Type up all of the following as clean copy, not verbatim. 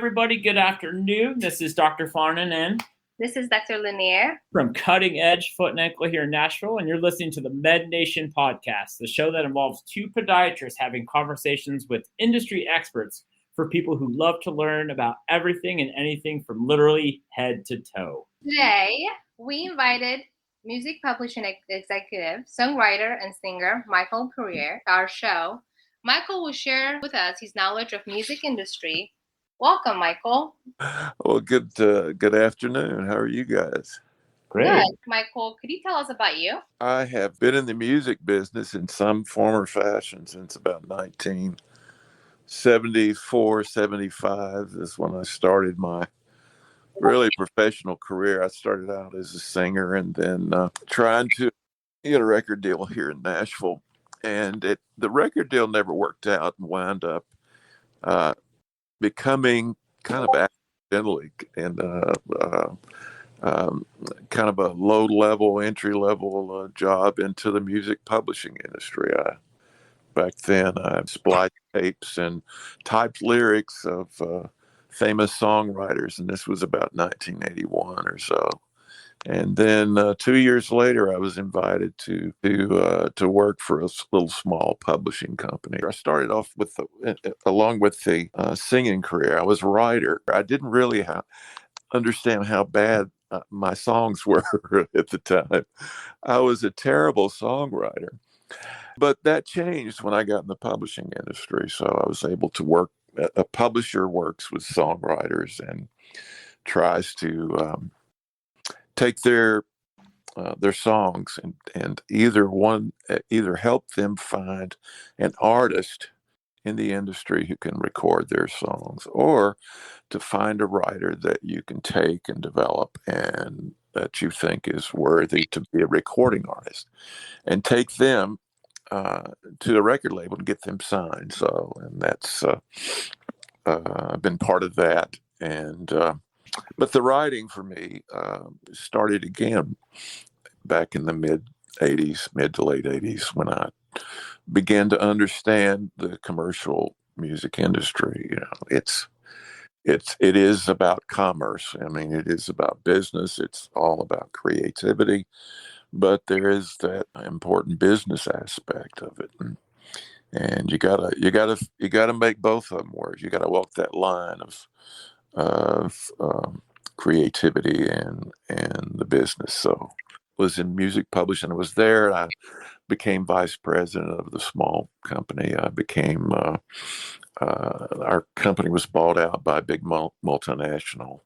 everybody. Good afternoon. This is Dr. Farnan and This is Dr. Lanier from Cutting Edge Foot and Ankle here in Nashville, and you're listening to the Med Nation podcast, the show that involves two podiatrists having conversations with industry experts for people who love to learn about everything and anything from literally head to toe. Today, we invited music publishing executive, songwriter, and singer Michael Puryear to our show. Michael will share with us his knowledge of music industry. Welcome, Michael. Well, good afternoon. How are you guys? Great. Good. Michael, could you tell us about you? I have been in the music business in some form or fashion since about 1974, 75 is when I started my really professional career. I started out as a singer and then trying to get a record deal here in Nashville. And the record deal never worked out and wound up becoming kind of accidentally and kind of a low-level, entry-level job into the music publishing industry. Back then, I spliced tapes and typed lyrics of famous songwriters, and this was about 1981 or so. And then 2 years later, I was invited to work for a little small publishing company. I started off along with the singing career. I was a writer. I didn't really understand how bad my songs were at the time. I was a terrible songwriter. But that changed when I got in the publishing industry. So I was able to work. A publisher works with songwriters and tries to take their songs and either help them find an artist in the industry who can record their songs, or to find a writer that you can take and develop and that you think is worthy to be a recording artist, and take them to the record label and get them signed. So, and that's I've been part of that. And but the writing for me started again back in the mid to late 80s when I began to understand the commercial music industry. You know, it is about commerce. I mean, it is about business. It's all about creativity, but there is that important business aspect of it. And you gotta make both of them work. You gotta walk that line of creativity and the business. So I was in music publishing. I was there. I became vice president of the small company. I became our company was bought out by a big multinational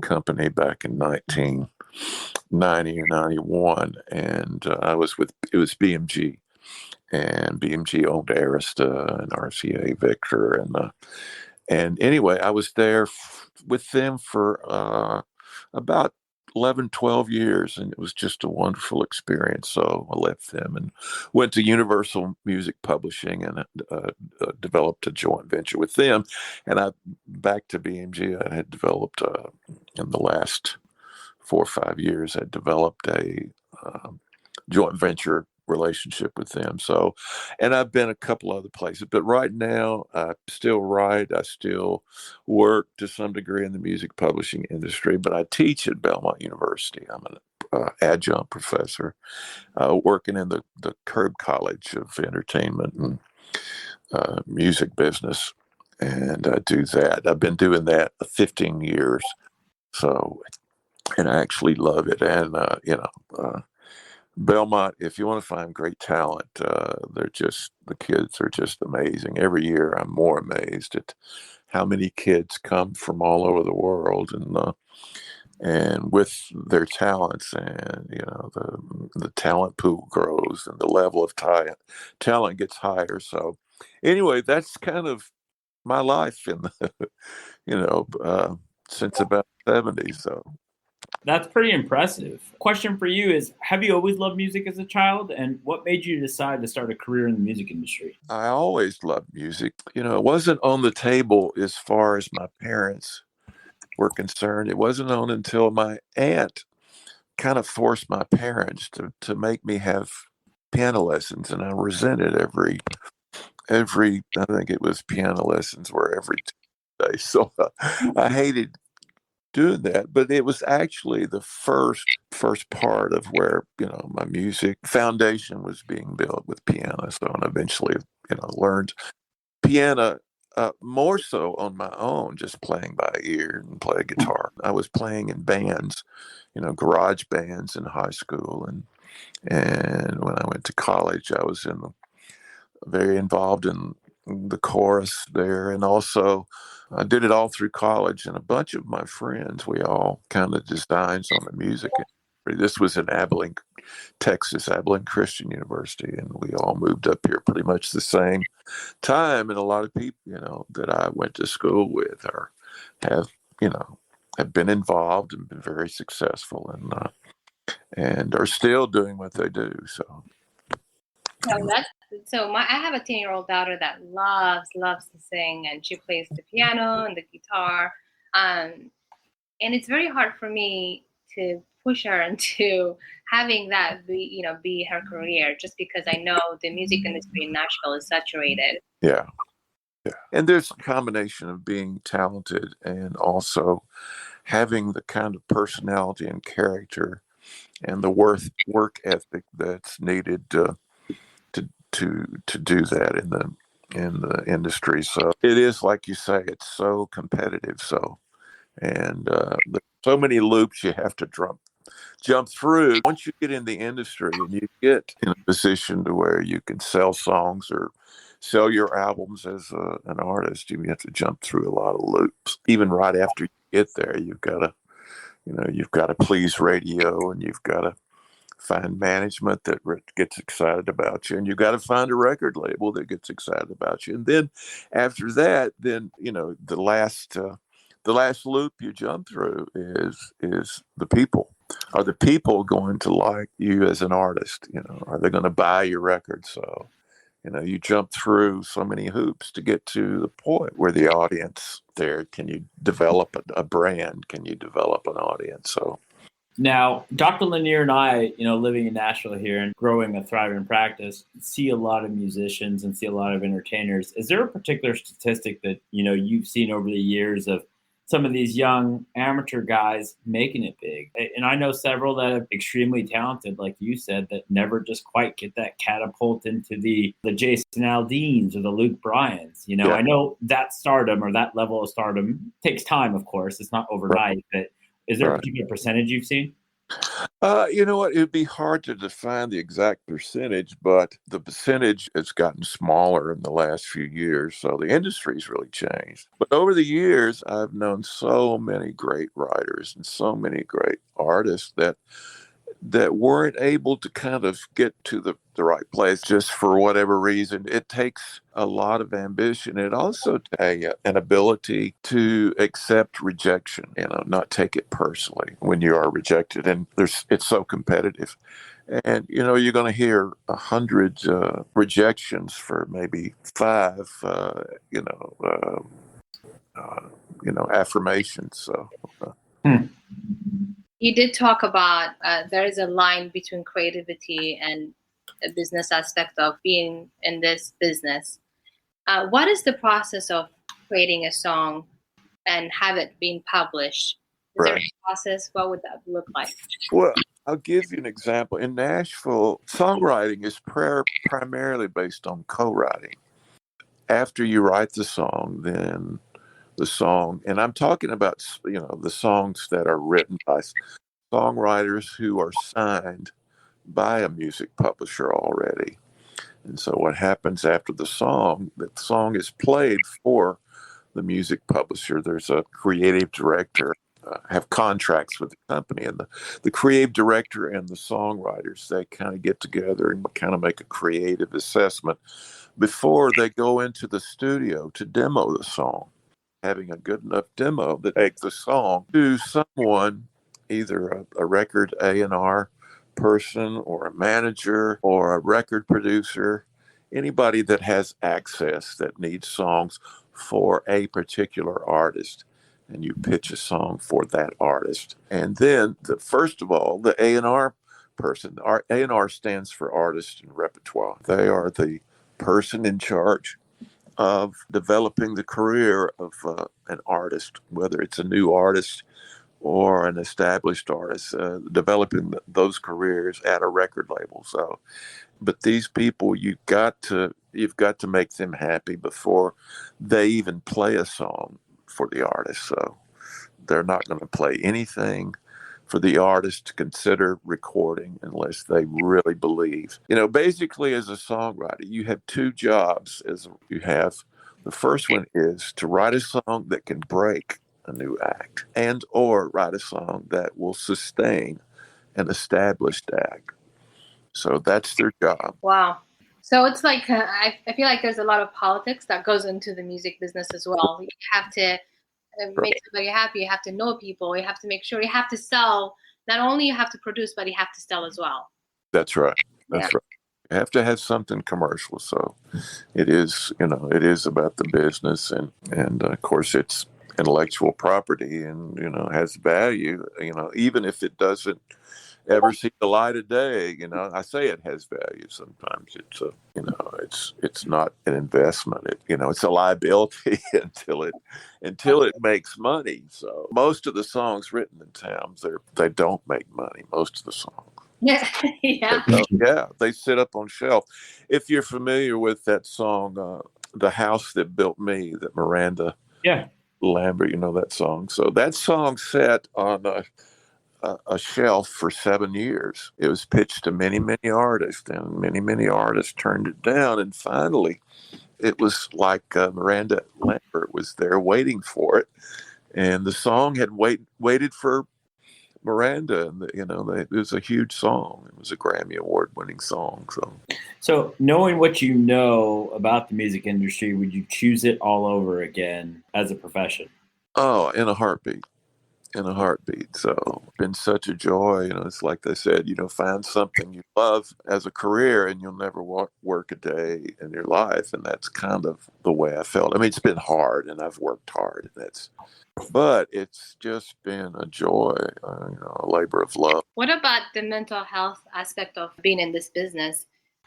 company back in 1990 or 91, and it was BMG. And BMG owned Arista and RCA Victor, and anyway, I was there with them for about 11, 12 years, and it was just a wonderful experience. So I left them and went to Universal Music Publishing and developed a joint venture with them. And back to BMG, I had developed in the last 4 or 5 years, I developed a joint venture relationship with them. So, and I've been a couple other places, but right now I still write. I still work to some degree in the music publishing industry, but I teach at Belmont University. I'm an adjunct professor working in the Curb College of Entertainment and music business. And I do that. I've been doing that 15 years. So, and I actually love it. And, Belmont, if you want to find great talent, the kids are just amazing. Every year I'm more amazed at how many kids come from all over the world and with their talents, and the talent pool grows and the level of talent gets higher. So anyway, that's kind of my life in the since about 70. So That's pretty impressive. Question for you is, have you always loved music as a child? And what made you decide to start a career in the music industry? I always loved music. It wasn't on the table as far as my parents were concerned. It wasn't on until my aunt kind of forced my parents to make me have piano lessons. And I resented every I think it was piano lessons were every day. So I hated doing that, but it was actually the first part of where, my music foundation was being built with piano. So, and eventually, learned piano more so on my own, just playing by ear and play guitar. I was playing in bands, garage bands in high school, and when I went to college, I was very involved in the chorus there, and also I did it all through college. And a bunch of my friends, we all kind of designed on the music industry. This was in Abilene, Texas, Abilene Christian University, and we all moved up here pretty much the same time. And a lot of people, that I went to school with have, have been involved and been very successful, and are still doing what they do. So. I have a 10-year-old daughter that loves to sing, and she plays the piano and the guitar. And it's very hard for me to push her into having that be her career, just because I know the music industry in Nashville is saturated. Yeah. Yeah. And there's a combination of being talented and also having the kind of personality and character and the work ethic that's needed to do that in the industry. So it is, like you say, it's so competitive. So, and there's so many loops you have to jump through. Once you get in the industry and you get in a position to where you can sell songs or sell your albums as an artist, you have to jump through a lot of loops. Even right after you get there, you've got to please radio, and you've got to find management that gets excited about you, and you got to find a record label that gets excited about you. And then after that, the last loop you jump through is the people. Are the people going to like you as an artist? Are they going to buy your record? So, you jump through so many hoops to get to the point where the audience there. Can you develop a brand? Can you develop an audience? So. Now, Dr. Lanier and I, living in Nashville here and growing a thriving practice, see a lot of musicians and see a lot of entertainers. Is there a particular statistic that, you've seen over the years of some of these young amateur guys making it big? And I know several that are extremely talented, like you said, that never just quite get that catapult into the Jason Aldeans or the Luke Bryans. Yeah. I know that stardom or that level of stardom takes time, of course. It's not overnight, but is there a particular percentage you've seen? You know what? It would be hard to define the exact percentage, but the percentage has gotten smaller in the last few years. So the industry's really changed. But over the years, I've known so many great writers and so many great artists that weren't able to kind of get to the right place just for whatever reason. It takes a lot of ambition. It also takes an ability to accept rejection, not take it personally when you are rejected. And it's so competitive. And, you're going to hear 100 rejections for maybe 5, affirmations. So. You did talk about there is a line between creativity and a business aspect of being in this business. What is the process of creating a song and have it being published? Is there a process? What would that look like? Well, I'll give you an example. In Nashville, songwriting is primarily based on co-writing. After you write the song, then the song, and I'm talking about, the songs that are written by songwriters who are signed by a music publisher already. And so what happens after the song is played for the music publisher. There's a creative director, have contracts with the company, and the creative director and the songwriters, they kind of get together and kind of make a creative assessment before they go into the studio to demo the song. Having a good enough demo that takes the song to someone, either a record A&R person or a manager or a record producer, anybody that has access that needs songs for a particular artist. And you pitch a song for that artist. And then, first of all, the A&R person, A&R stands for artist and repertoire. They are the person in charge of developing the career of an artist, whether it's a new artist or an established artist, developing those careers at a record label. So, but these people, you've got to make them happy before they even play a song for the artist. So they're not going to play anything for the artist to consider recording unless they really believe. Basically, as a songwriter, you have two jobs. The first one is to write a song that can break a new act, and or write a song that will sustain an established act. So that's their job. Wow. So it's like, I feel like there's a lot of politics that goes into the music business as well. You have to make somebody happy. You have to know people. You have to make sure you have to sell. Not only you have to produce, but you have to sell as well. That's right. That's right. You have to have something commercial. So it is about the business, and of course it's intellectual property, and has value. Even if it doesn't ever see the light of day, I say it has value. Sometimes it's not an investment. It's a liability until it makes money. So most of the songs written in towns, they don't make money. Most of the songs. Yeah. They sit up on shelf. If you're familiar with that song, "The House That Built Me," that Miranda Lambert, that song. So that song sat on a shelf for 7 years. It was pitched to many, many artists, and many, many artists turned it down. And finally, it was like Miranda Lambert was there waiting for it, and the song had waited for Miranda, and it was a huge song. It was a Grammy Award-winning song. So knowing what you know about the music industry, would you choose it all over again as a profession? Oh, in a heartbeat. So been such a joy. It's like they said, find something you love as a career and you'll never work a day in your life. And that's kind of the way I felt. I mean, it's been hard and I've worked hard, but it's just been a joy, a labor of love. What about the mental health aspect of being in this business?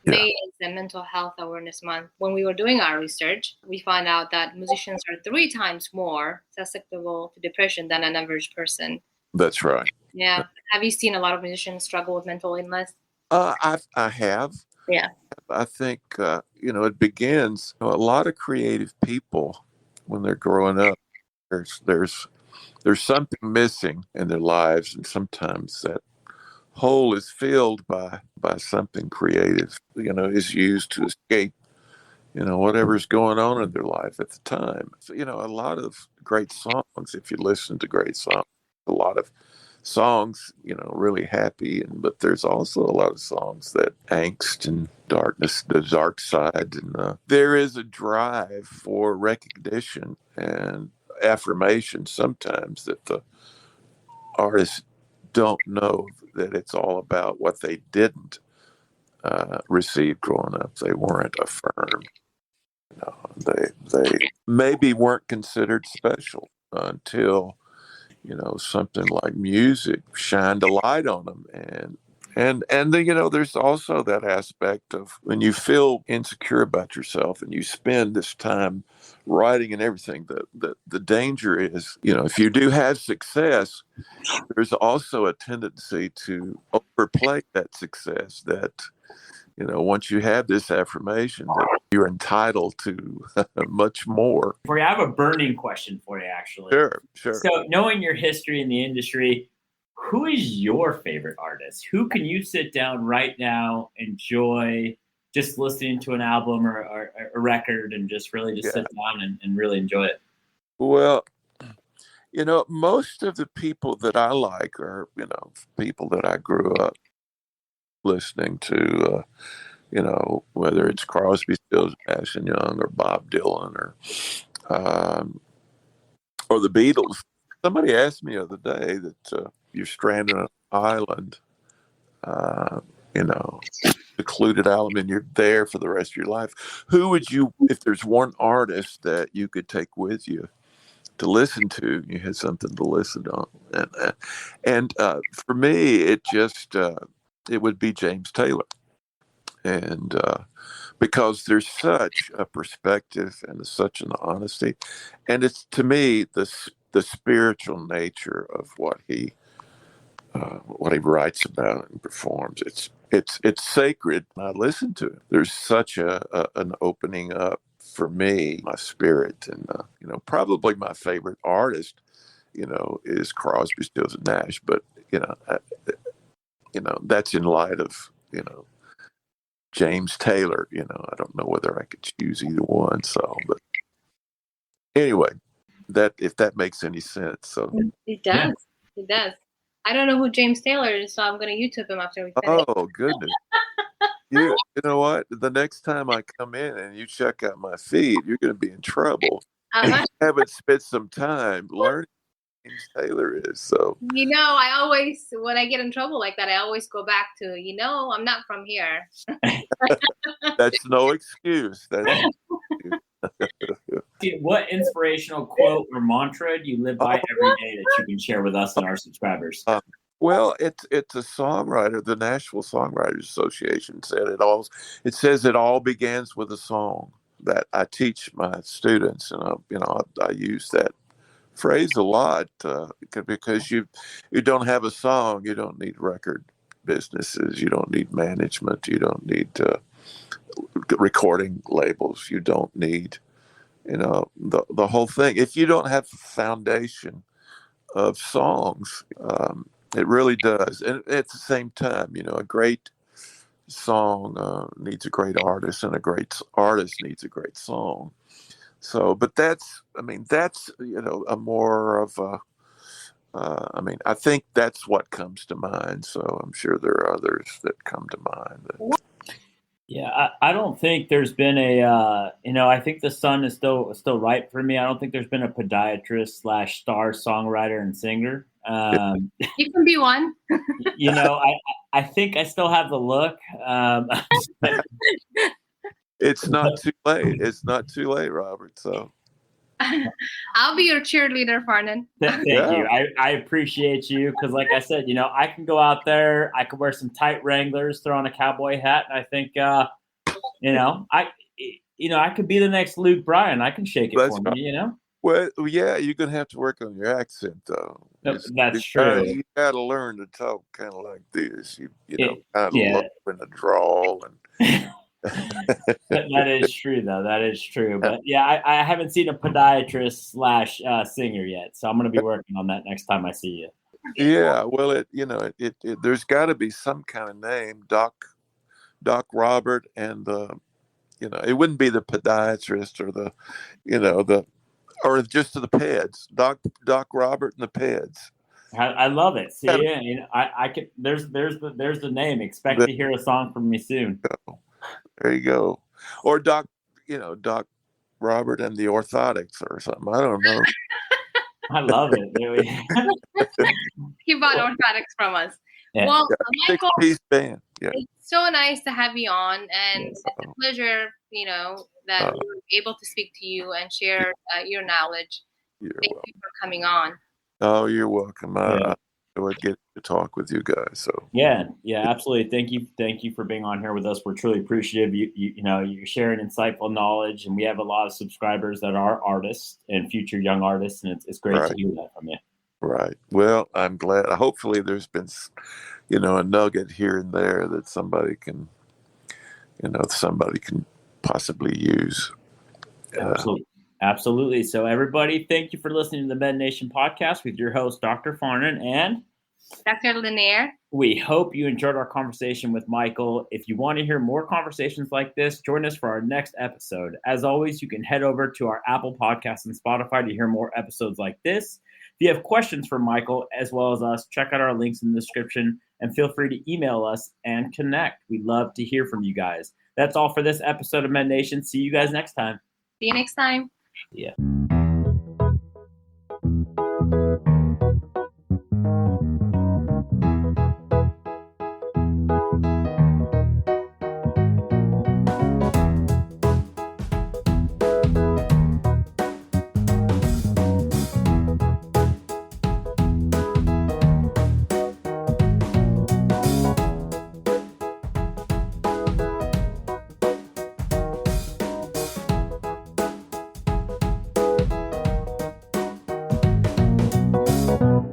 May is the Mental Health Awareness Month. When we were doing our research, we found out that musicians are 3 times more susceptible to depression than an average person. That's right. Yeah. Have you seen a lot of musicians struggle with mental illness? I have. Yeah. I think, it begins, a lot of creative people, when they're growing up, there's something missing in their lives, and sometimes that hole is filled by something creative, is used to escape, whatever's going on in their life at the time. So, a lot of great songs, if you listen to great songs, a lot of songs, really happy, but there's also a lot of songs that angst and darkness, the dark side, and there is a drive for recognition and affirmation sometimes that the artists don't know that it's all about what they didn't receive growing up. They weren't affirmed. They maybe weren't considered special until something like music shined a light on them. And there's also that aspect of when you feel insecure about yourself and you spend this time writing and everything, the danger is, if you do have success, there's also a tendency to overplay that success, that, once you have this affirmation that you're entitled to much more. I have a burning question for you, actually. Sure. So knowing your history in the industry, who is your favorite artist? Who can you sit down right now, enjoy just listening to an album or a record, and just really sit down and really enjoy it? Well, most of the people that I like are, people that I grew up listening to, whether it's Crosby, Stills, Nash and Young, or Bob Dylan, or the Beatles. Somebody asked me the other day that you're stranded on an island, secluded island, and you're there for the rest of your life. Who would you, if there's one artist that you could take with you to listen to, you had something to listen on? And for me, it would be James Taylor. And because there's such a perspective and such an honesty, and it's, to me, the spiritual nature of what he writes about and performs. It's sacred. I listen to it. There's such an opening up for me, my spirit, and probably my favorite artist, is Crosby, Stills and Nash. But that's in light of James Taylor. I don't know whether I could choose either one. So, but anyway, that, if that makes any sense. So it does. Yeah. It does. I don't know who James Taylor is, so I'm going to YouTube him after we finish. Oh, goodness. You know what? The next time I come in and you check out my feed, you're going to be in trouble. I haven't spent some time learning who James Taylor is. So I always, when I get in trouble like that, I always go back to, I'm not from here. That's no excuse. What inspirational quote or mantra do you live by every day that you can share with us and our subscribers? Well, it's a songwriter. The Nashville Songwriters Association said it all. It says it all begins with a song. That I teach my students, and I use that phrase a lot because you don't have a song, you don't need record businesses, you don't need management, you don't need recording labels, you don't need the whole thing. If you don't have a foundation of songs, it really does. And at the same time, a great song needs a great artist, and a great artist needs a great song. So, but that's a more of a, I think that's what comes to mind. So I'm sure there are others that come to mind. Yeah, I don't think there's been I think the sun is still ripe for me. I don't think there's been a podiatrist / star songwriter and singer. You can be one. I think I still have the look. It's not too late. It's not too late, Robert. So I'll be your cheerleader, Farnan. Thank you. I appreciate you, because like I said, I can go out there, I can wear some tight Wranglers, throw on a cowboy hat, and I think I could be the next Luke Bryan. I can shake it for me, Well, yeah, you're gonna have to work on your accent, though. That's true. You got to learn to talk kind of like this. Kind of look in a drawl and. That is true, though. That is true. But yeah, I haven't seen a podiatrist / singer yet, so I'm going to be working on that next time I see you. Yeah, well, there's got to be some kind of name, Doc Robert, and it wouldn't be the podiatrist or or just the peds, Doc Robert and the peds. I love it. See, I can. There's the name. Expect to hear a song from me soon. There you go. Or Doc Robert and the Orthotics or something. I don't know. I love it. Really. He bought Orthotics from us. Yeah. Well, Michael, 6-piece band. Yeah. It's so nice to have you on, and it's a pleasure, that we were able to speak to you and share your knowledge. Thank you for coming on. Oh, you're welcome. I would get to talk with you guys. So yeah, absolutely. Thank you for being on here with us. We're truly appreciative. You're sharing insightful knowledge, and we have a lot of subscribers that are artists and future young artists, and it's great to hear that from you. Right. Well, I'm glad. Hopefully, there's been a nugget here and there that somebody can possibly use. Absolutely. So everybody, thank you for listening to the Med Nation podcast with your host, Dr. Farnan and Dr. Lanier. We hope you enjoyed our conversation with Michael. If you want to hear more conversations like this, join us for our next episode. As always, you can head over to our Apple Podcasts and Spotify to hear more episodes like this. If you have questions for Michael as well as us, check out our links in the description and feel free to email us and connect. We'd love to hear from you guys. That's all for this episode of Med Nation. See you guys next time. See you next time. Yeah. you.